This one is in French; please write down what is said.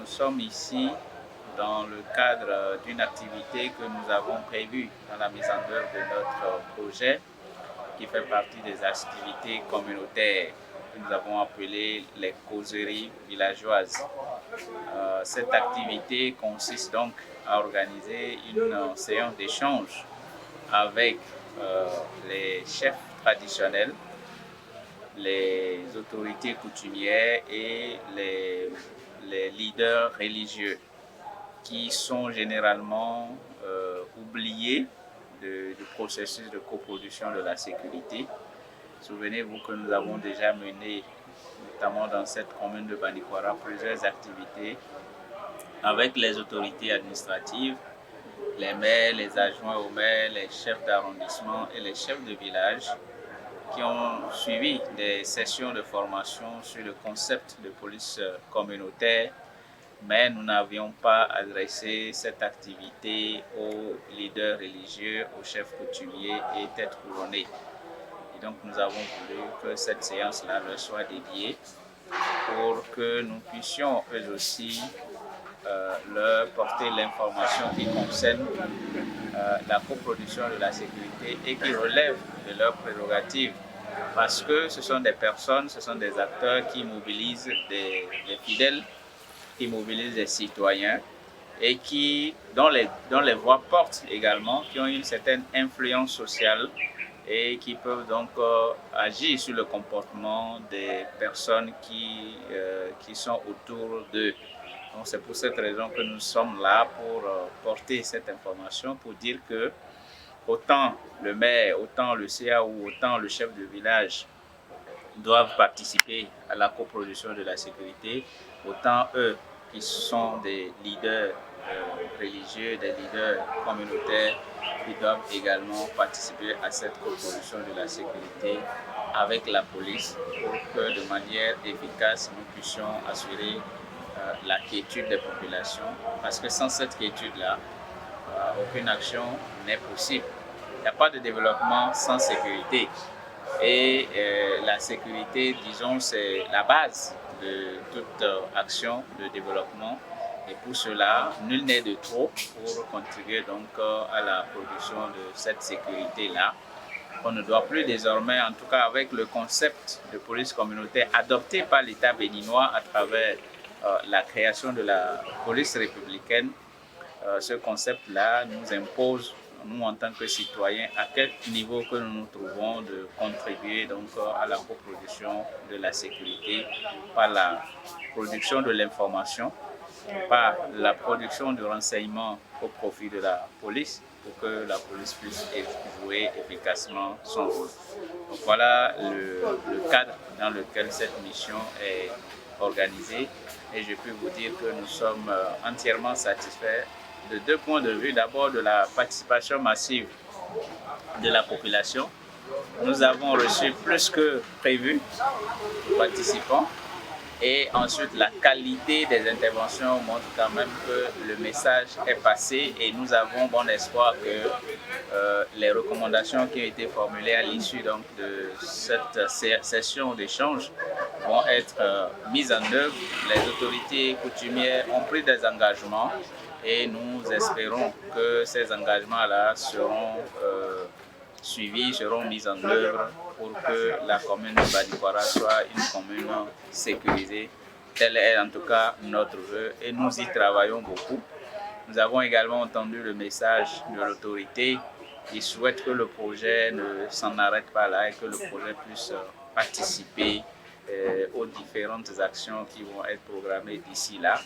nous sommes ici dans le cadre d'une activité que nous avons prévue dans la mise en œuvre de notre projet qui fait partie des activités communautaires que nous avons appelées les causeries villageoises. Cette activité consiste donc à organiser une séance d'échange avec les chefs traditionnels, les autorités coutumières et les leaders religieux qui sont généralement oubliés du processus de coproduction de la sécurité. Souvenez-vous que nous avons déjà mené, notamment dans cette commune de Banikwara, plusieurs activités avec les autorités administratives, les maires, les adjoints aux maires, les chefs d'arrondissement et les chefs de village qui ont suivi des sessions de formation sur le concept de police communautaire, mais nous n'avions pas adressé cette activité aux leaders religieux, aux chefs coutumiers et têtes couronnées. Et donc nous avons voulu que cette séance-là leur soit dédiée pour que nous puissions eux aussi leur porter l'information qui concerne la coproduction de la sécurité et qui relève de leurs prérogatives. Parce que ce sont des personnes, ce sont des acteurs qui mobilisent les fidèles, qui mobilisent les citoyens et dont les voix portent également, qui ont une certaine influence sociale et qui peuvent donc agir sur le comportement des personnes qui sont autour d'eux. Donc c'est pour cette raison que nous sommes là pour porter cette information, pour dire que autant le maire, autant le CAO, autant le chef de village doivent participer à la coproduction de la sécurité, autant eux qui sont des leaders religieux, des leaders communautaires, ils doivent également participer à cette coproduction de la sécurité avec la police pour que de manière efficace nous puissions assurer la quiétude des populations, parce que sans cette quiétude-là, aucune action n'est possible. Il n'y a pas de développement sans sécurité. Et la sécurité, disons, c'est la base de toute action de développement. Et pour cela, nul n'est de trop pour contribuer donc à la production de cette sécurité-là. On ne doit plus désormais, en tout cas avec le concept de police communautaire adopté par l'État béninois à travers la création de la police républicaine, ce concept-là nous impose, nous en tant que citoyens, à quel niveau que nous nous trouvons, de contribuer donc à la coproduction de la sécurité par la production de l'information, par la production du renseignement au profit de la police pour que la police puisse jouer efficacement son rôle. Donc voilà le cadre dans lequel cette mission est organisée et je peux vous dire que nous sommes entièrement satisfaits de deux points de vue. D'abord de la participation massive de la population. Nous avons reçu plus que prévu de participants. Et ensuite, la qualité des interventions montre quand même que le message est passé et nous avons bon espoir que les recommandations qui ont été formulées à l'issue de cette session d'échange vont être mises en œuvre. Les autorités coutumières ont pris des engagements et nous espérons que ces engagements-là seront suivis, seront mis en œuvre pour que la commune de Banikwara soit une commune sécurisée. Tel est en tout cas notre vœu et nous y travaillons beaucoup. Nous avons également entendu le message de l'autorité qui souhaite que le projet ne s'en arrête pas là et que le projet puisse participer aux différentes actions qui vont être programmées d'ici là.